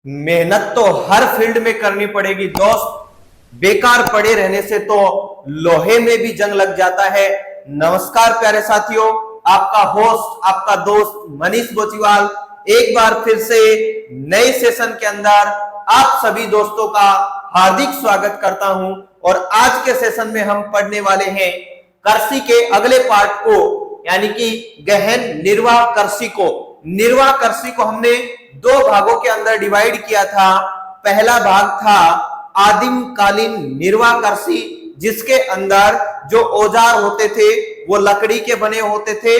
मेहनत तो हर फील्ड में करनी पड़ेगी दोस्त, बेकार पड़े रहने से तो लोहे में भी जंग लग जाता है। नमस्कार प्यारे साथियों, आपका होस्ट आपका दोस्त मनीष बोचीवाल एक बार फिर से नए सेशन के अंदर आप सभी दोस्तों का हार्दिक स्वागत करता हूं। और आज के सेशन में हम पढ़ने वाले हैं कृषि के अगले पार्ट को, यानी कि गहन निर्वाह कृषि को। निर्वाह कृषि को हमने दो भागों के अंदर डिवाइड किया था। पहला भाग था आदिम कालीन निर्वाह कृषि, जिसके अंदर जो औजार होते थे वो लकड़ी के बने होते थे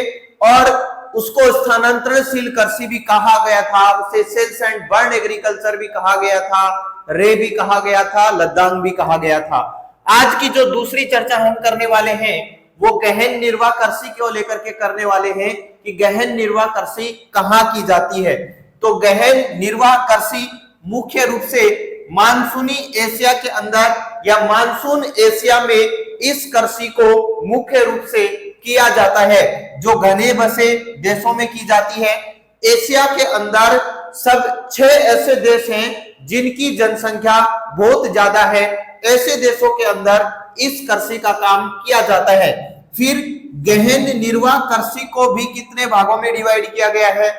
और उसको स्थानांतरणशील कृषि भी कहा गया था, उसे सेल्स एंड बर्न एग्रीकल्चर भी कहा गया था, रे भी कहा गया था, लद्दाख भी कहा गया था। आज की जो दूसरी चर्चा हम करने वाले हैं वो गहन निर्वाह कृषि को लेकर के करने वाले हैं कि गहन निर्वाह कृषि कहाँ की जाती है। तो गहन निर्वाह कृषि मुख्य रूप से मानसूनी एशिया के अंदर या मानसून एशिया में इस कृषि को मुख्य रूप से किया जाता है, जो घने बसे देशों में की जाती है। एशिया के अंदर सब 6 ऐसे देश हैं जिनकी जनसंख्या बहुत ज्यादा है। ऐसे देशों के अंदर इस कृषि का काम किया जाता है। फिर गहन निर्वाह कृषि को भी कितने भागों में डिवाइड किया गया है?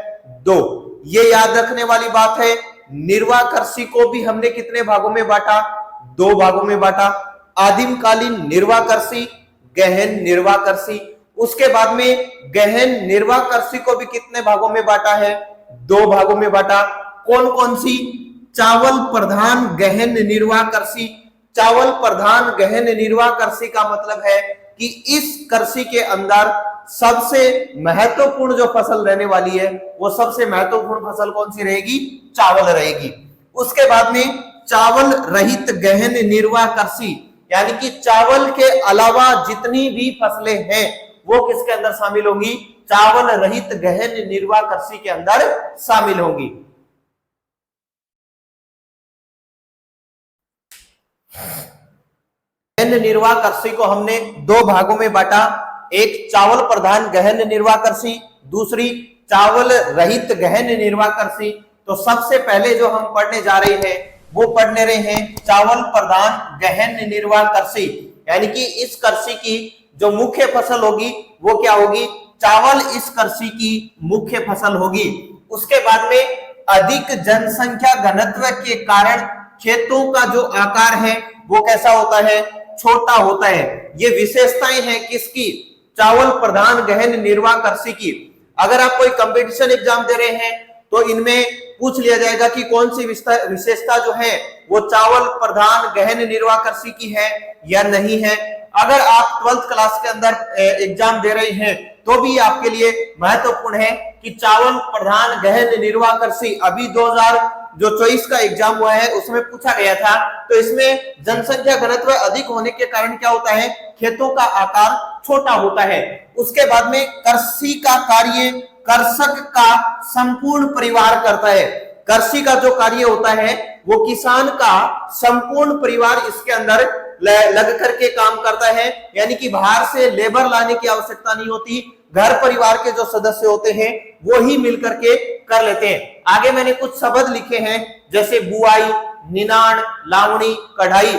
2। ये याद रखने वाली बात है। निर्वाह कृषि को भी हमने कितने भागों में बांटा? 2 भागों में बांटा। आदिम कालीन निर्वाह कृषि, गहन निर्वाह कृषि। उसके बाद में गहन निर्वाह कृषि को भी कितने भागों में बांटा है? 2 भागों में बांटा। कौन कौन सी? चावल प्रधान गहन निर्वाह कृषि। चावल प्रधान गहन निर्वाह कृषि का मतलब है कि इस कृषि के अंदर सबसे महत्वपूर्ण जो फसल रहने वाली है वो सबसे महत्वपूर्ण फसल कौन सी रहेगी? चावल रहेगी। उसके बाद में चावल रहित गहन निर्वाह कृषि, यानी कि चावल के अलावा जितनी भी फसलें हैं वो किसके अंदर शामिल होंगी? चावल रहित गहन निर्वाह कृषि के अंदर शामिल होंगी। गहन निर्वाह कृषि को हमने 2 भागों में बांटा। एक चावल प्रधान गहन निर्वाह कृषि, दूसरी चावल रहित गहन निर्वाह कृषि। तो सबसे पहले जो हम पढ़ने जा रहे हैं वो पढ़ने रहे हैं चावल प्रधान गहन निर्वाह कृषि, यानी कि इस कृषि की जो मुख्य फसल होगी वो क्या होगी? चावल इस कृषि की मुख्य फसल होगी। उसके बाद में अधिक जनसंख्या घनत्व के कारण खेतों का जो आकार है वो कैसा होता है? छोटा होता है। ये विशेषताएं हैं किसकी? चावल प्रधान गहन निर्वाह कृषि की। अगर आप कोई कंपटीशन एग्जाम दे रहे हैं तो इनमें पूछ लिया जाएगा कि कौन सी विशेषता जो है वो चावल प्रधान गहन निर्वाह कृषि की है या नहीं है। अगर आप 12th क्लास के अंदर एग्जाम दे रहे हैं तो भी आपके लिए महत्वपूर्ण है कि चावल प्रधान गहन निर्वाह कृषि अभी 2024 का एग्जाम हुआ है उसमें पूछा गया था। तो इसमें जनसंख्या घनत्व अधिक होने के कारण क्या होता है? खेतों का आकार छोटा होता है। उसके बाद में कृषि का कार्य कृषक का संपूर्ण परिवार करता है। कृषि का जो कार्य होता है वो किसान का संपूर्ण परिवार इसके अंदर लग करके काम करता है, यानी कि बाहर से लेबर लाने की आवश्यकता नहीं होती। घर परिवार के जो सदस्य होते हैं वो ही मिलकर के कर लेते हैं। आगे मैंने कुछ शब्द लिखे हैं जैसे बुआई, निनाण, लावणी, कढ़ाई।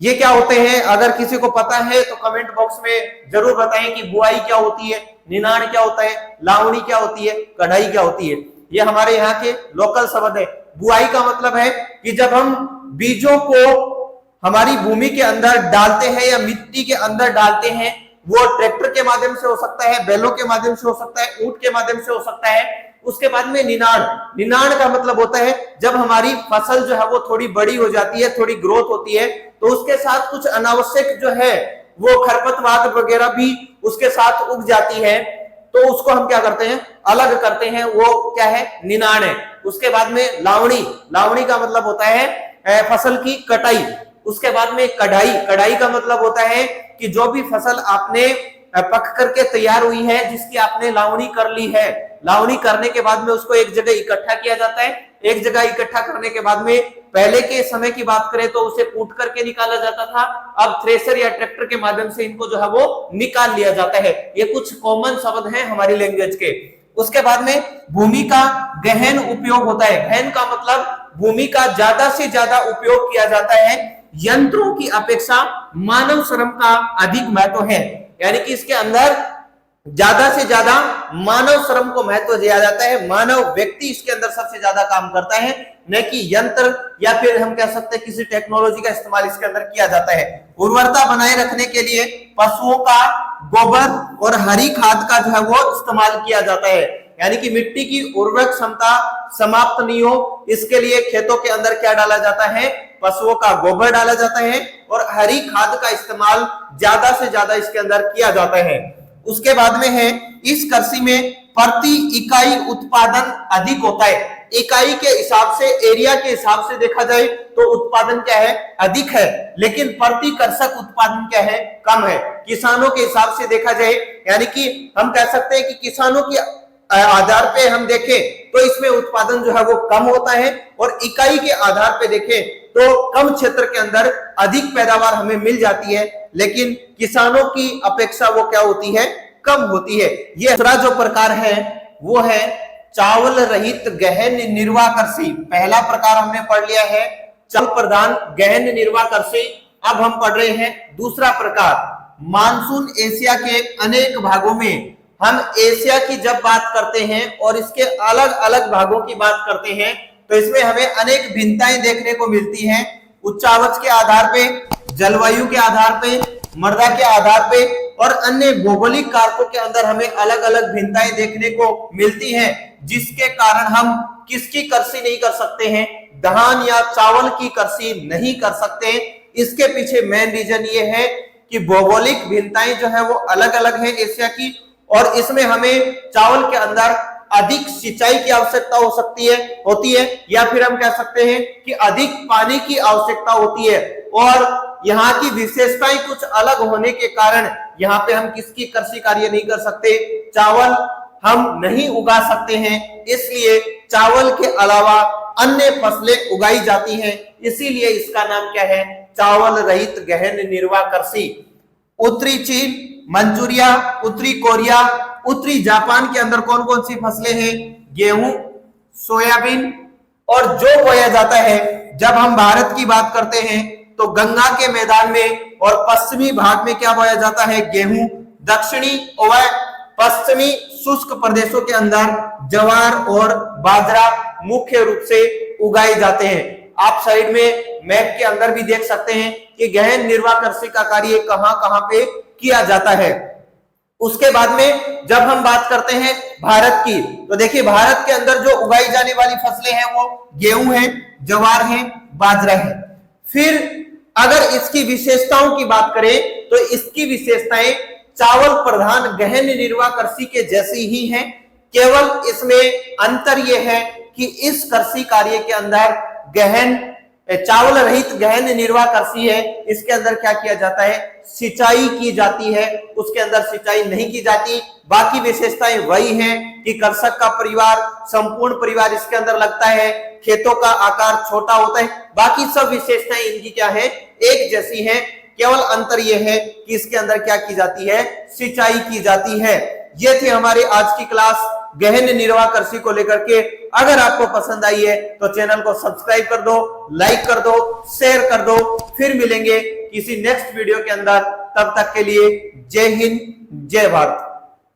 ये क्या होते हैं? अगर किसी को पता है तो कमेंट बॉक्स में जरूर बताएं कि बुआई क्या होती है, निनाण क्या होता है, लावणी क्या होती है, कढ़ाई क्या होती है। ये हमारे यहाँ के लोकल शब्द है। बुआई का मतलब है कि जब हम बीजों को हमारी भूमि के अंदर डालते हैं या मिट्टी के अंदर डालते हैं, वो ट्रैक्टर के माध्यम से हो सकता है, बैलों के माध्यम से हो सकता है, ऊंट के माध्यम से हो सकता है। उसके बाद में निनाण। निनाण का मतलब होता है जब हमारी फसल जो है वो थोड़ी बड़ी हो जाती है, थोड़ी ग्रोथ होती है, तो उसके साथ कुछ अनावश्यक जो है वो खरपतवार वगैरह भी उसके साथ उग जाती है, तो उसको हम क्या करते हैं? अलग करते हैं। वो क्या है? निनाण है। उसके बाद में लावणी। लावणी का मतलब होता है फसल की कटाई। उसके बाद में कढ़ाई। कढ़ाई का मतलब होता है कि जो भी फसल आपने पक करके तैयार हुई है, जिसकी आपने लावणी कर ली है, लावणी करने के बाद में उसको एक जगह इकट्ठा किया जाता है। एक जगह इकट्ठा करने के बाद में पहले के समय की बात करें तो उसे कूट करके निकाला जाता था। अब थ्रेशर या ट्रैक्टर के माध्यम से इनको जो है वो निकाल लिया जाता है। ये कुछ कॉमन शब्द हैं हमारी लैंग्वेज के। उसके बाद में भूमि का गहन उपयोग होता है। गहन का मतलब भूमि का ज्यादा से ज्यादा उपयोग किया जाता है। यंत्रों की अपेक्षा मानव श्रम का अधिक महत्व है, यानी कि इसके अंदर ज्यादा से ज्यादा मानव श्रम को महत्व दिया जाता है। मानव व्यक्ति इसके अंदर सबसे ज्यादा काम करता है, न कि यंत्र या फिर हम कह सकते हैं किसी टेक्नोलॉजी का इस्तेमाल इसके अंदर किया जाता है। उर्वरता बनाए रखने के लिए पशुओं का गोबर और हरी खाद का जो है वो इस्तेमाल किया जाता है, यानी कि मिट्टी की उर्वरक क्षमता समाप्त नहीं हो, इसके लिए खेतों के अंदर क्या डाला जाता है, पशुओं का गोबर डाला जाता है और हरी खाद का इस्तेमाल ज्यादा से ज्यादा इसके अंदर किया जाता है। उसके बाद में है, इस कृषि में प्रति इकाई उत्पादन अधिक होता है। इकाई के हिसाब से, एरिया के हिसाब से देखा जाए तो उत्पादन क्या है, अधिक है, लेकिन प्रति कृषक उत्पादन क्या है, कम है। किसानों के हिसाब से देखा जाए, यानी कि हम कह सकते हैं कि किसानों के आधार पे हम देखें तो इसमें उत्पादन जो है वो कम होता है, और इकाई के आधार पे देखें तो कम क्षेत्र के अंदर अधिक पैदावार हमें मिल जाती है, लेकिन किसानों की अपेक्षा वो क्या होती है, कम होती है। ये दूसरा जो प्रकार है वो है चावल रहित गहन निर्वाह कृषि। पहला प्रकार हमने पढ़ लिया है चावल प्रधान गहन निर्वाह कृषि। अब हम पढ़ रहे हैं दूसरा प्रकार। मानसून एशिया के अनेक भागों में, हम एशिया की जब बात करते हैं और इसके अलग अलग भागों की बात करते हैं तो इसमें हमें अनेक भिन्नताएं देखने को मिलती हैं। उच्चावच के आधार पे, जलवायु के आधार पे, मृदा के आधार पे और अन्य भौगोलिक कारकों के अंदर हमें अलग अलग भिन्नताएं देखने को मिलती हैं, जिसके कारण हम किसकी कृषि नहीं कर सकते हैं, धान या चावल की कृषि नहीं कर सकते। इसके पीछे मेन रीजन ये है कि भौगोलिक भिन्नताएं जो है वो अलग अलग है एशिया की, और इसमें हमें चावल के अंदर अधिक सिंचाई की आवश्यकता होती है, या फिर हम कह सकते हैं कि अधिक पानी की आवश्यकता होती है, और यहाँ की विशेषताएं कुछ अलग होने के कारण यहाँ पे हम किसकी कृषि कार्य नहीं कर सकते, चावल हम नहीं उगा सकते हैं। इसलिए चावल के अलावा अन्य फसलें उगाई जाती हैं, इसीलिए इसका नाम क्या है, चावल रहित गहन निर्वाह कृषि। उत्तरी चीन, मंचूरिया, उत्तरी कोरिया, उत्तरी जापान के अंदर कौन कौन सी फसलें हैं, गेहूं, सोयाबीन, और जो बोया जाता है, जब हम भारत की बात करते हैं तो गंगा के मैदान में और पश्चिमी भाग में क्या बोया जाता है, गेहूं। दक्षिणी और पश्चिमी शुष्क प्रदेशों के अंदर ज्वार और बाजरा मुख्य रूप से उगाए जाते हैं। आप साइड में मैप के अंदर भी देख सकते हैं कि गहन निर्वाह कृषि का कार्य कहां कहां पे किया जाता है। उसके बाद में जब हम बात करते हैं भारत की, तो देखिए भारत के अंदर जो उगाई जाने वाली फसलें हैं वो गेहूं है, ज्वार है, बाजरा है। फिर अगर इसकी विशेषताओं की बात करें तो इसकी विशेषताएं चावल प्रधान गहन निर्वाह कृषि के जैसी ही हैं, केवल इसमें अंतर यह है कि इस कृषि कार्य के अंदर गहन चावल रहित गहन निर्वाह कृषि है, इसके अंदर क्या किया जाता है, सिंचाई की जाती है, उसके अंदर सिंचाई नहीं की जाती। बाकी विशेषताएं वही हैं कि कृषक का परिवार, संपूर्ण परिवार इसके अंदर लगता है, खेतों का आकार छोटा होता है, बाकी सब विशेषताएं इनकी क्या है, एक जैसी हैं। केवल अंतर यह है कि इसके अंदर क्या की जाती है, सिंचाई की जाती है। ये थी हमारी आज की क्लास गहन निर्वाह कृषि को लेकर के। अगर आपको पसंद आई है तो चैनल को सब्सक्राइब कर दो, लाइक कर दो, शेयर कर दो। फिर मिलेंगे किसी नेक्स्ट वीडियो के अंदर, तब तक के लिए जय हिंद, जय भारत।